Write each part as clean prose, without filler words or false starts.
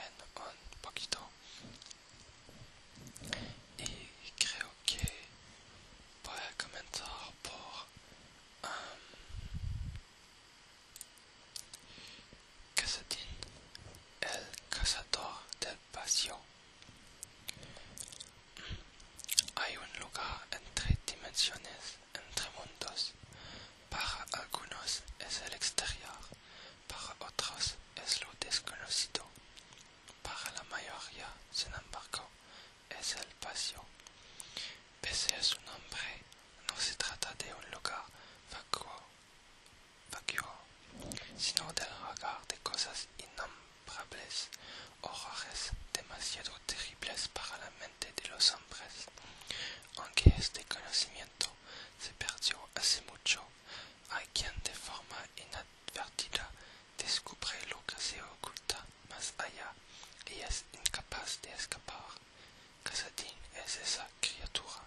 en un poquito y creo que voy a comenzar por Casadín, el cazador del vacío. Hay un lugar entre dimensiones, entre mundos. Para algunos es el exterior, para otros es lo desconocido. Para la mayoría, sin embargo, es el vacío. Pese a su nombre, no se trata de un lugar vacuo, sino del hogar de cosas innombrables, horrores demasiado terribles para la mente de los hombres. Aunque este conocimiento se perdió hace mucho, hay quien de forma inadvertida descubre lo que se oculta más allá y es incapaz de escapar. Casadín es esa criatura.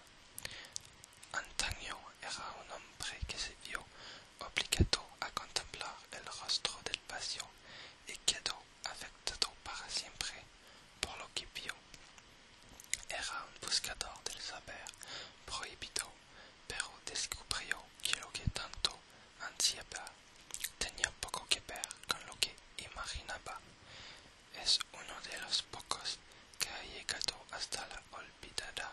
Antaño era un hombre que se vio obligado a contemplar el rostro del vacío y quedó afectado para siempre por lo que vio. Era un buscador del saber prohibido, pero descubrió que lo que tanto ansiaba tenía poco que ver con lo que imaginaba. Es uno de los pocos que ha llegado hasta la olvidada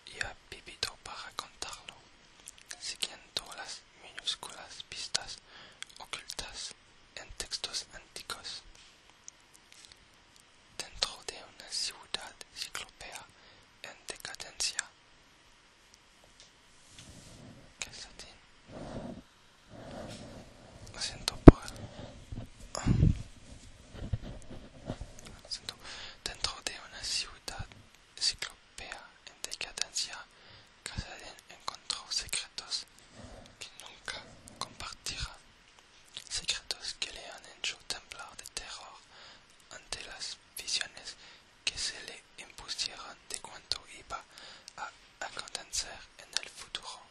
y ha vivido para contarlo, siguiendo las minúsculas pistas ocultas en textos antiguos. Dentro de una ciudad ciclopea en decadencia. Casadín. Lo siento por lo siento. Dentro de una ciudad ciclopea en decadencia, Casadín encontró secretos que nunca compartirá. Secretos que le han hecho temblar de terror ante las visiones que se le impusieron de cuanto iba a acontecer en el futuro.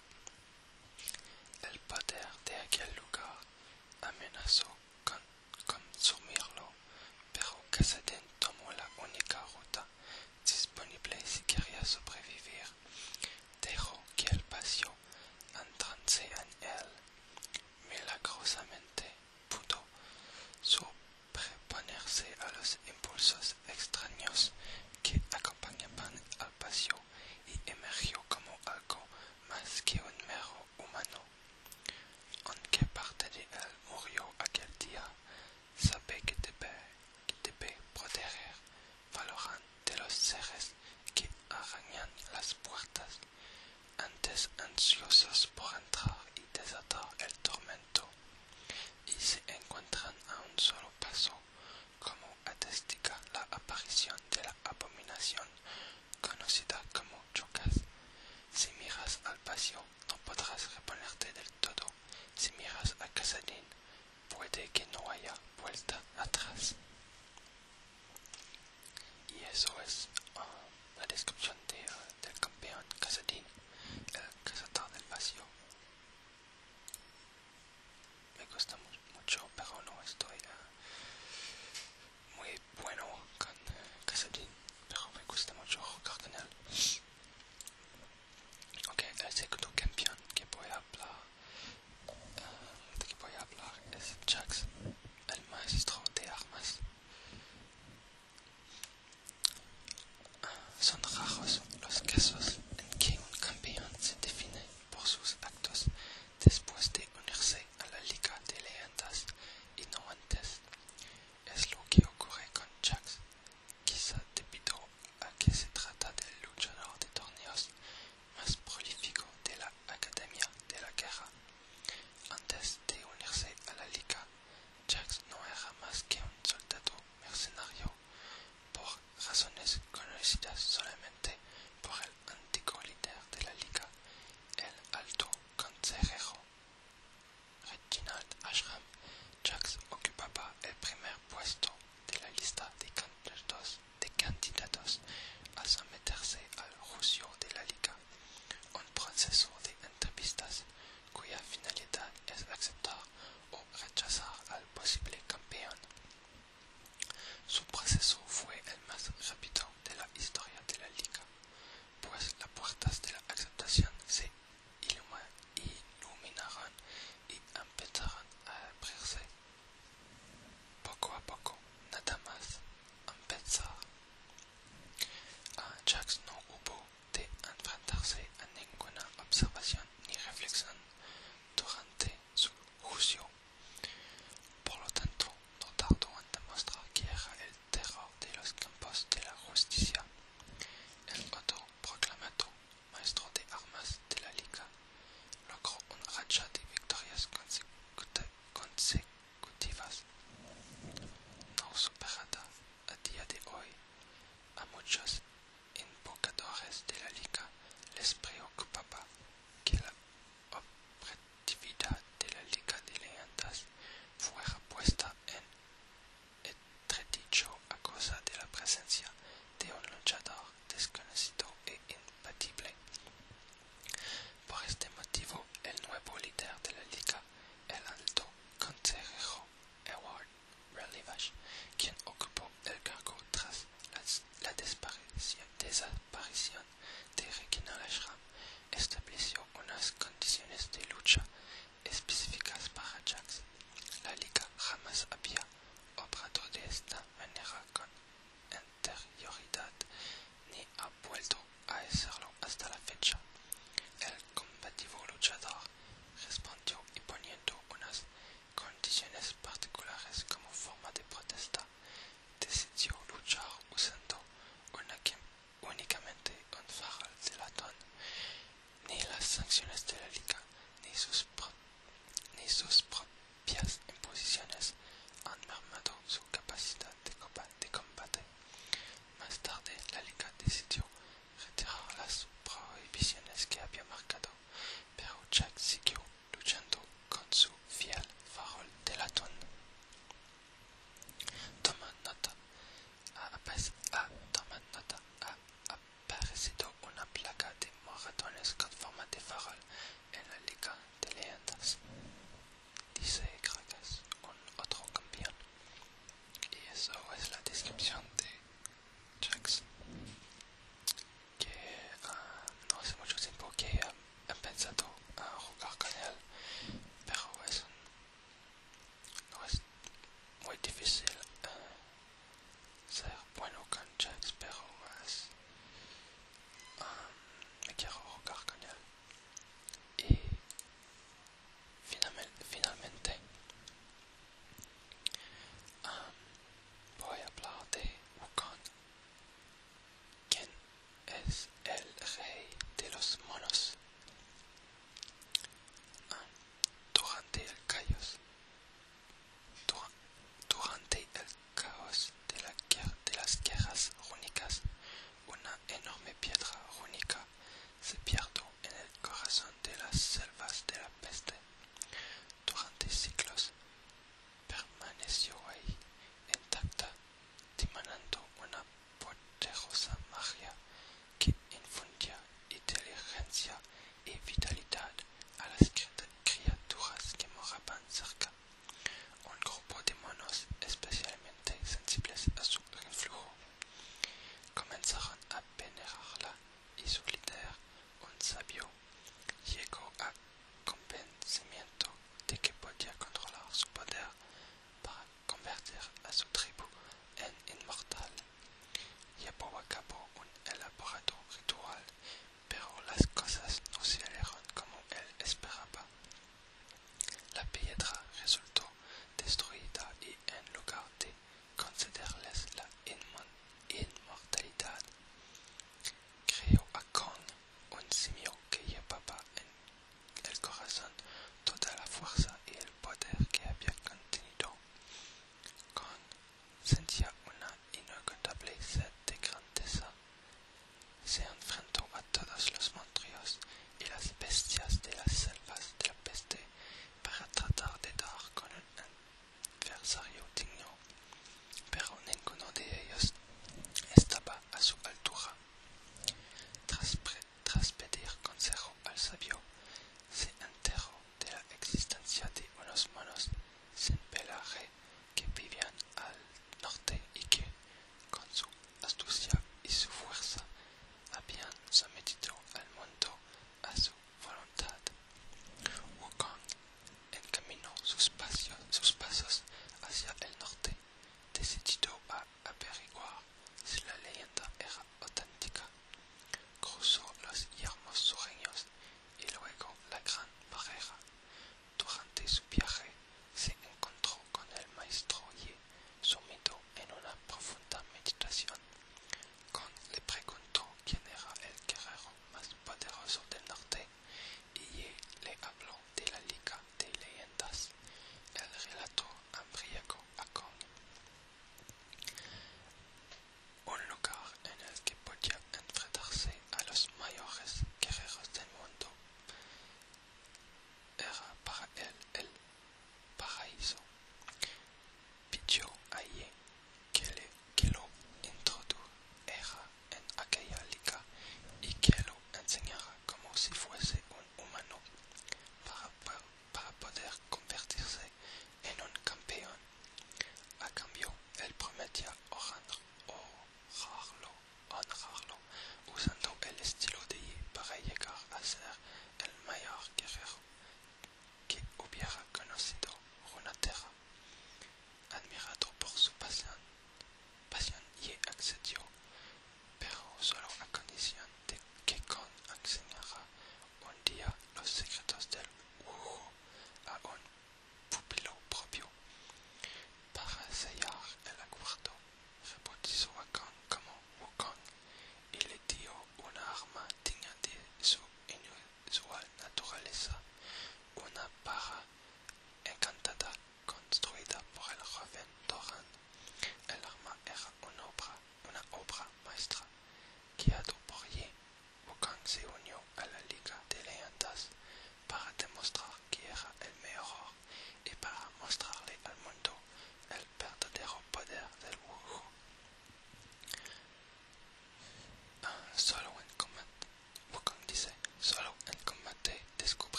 El poder de aquel lugar amenazó con consumirlo, pero Casadín tomó la única ruta disponible si quería sobrevivir. Dejó que el vacío entrase en él. Milagrosamente pudo sobreponerse a los impulsos extraños que acompañaban al vacío y emergió como algo más que un mero humano. Aunque parte de él murió aquel día, sabe que debe proteger Valorant de los seres que arañan las puertas, antes ansiosos por entrar y desatar el tormento, y se encuentran a un solo paso, como atestica la aparición de la abominación conocida como Chocas. Si miras al vacío, no podrás reponerte del todo. Si miras a Casadín, puede que no haya vuelta atrás. Jackson.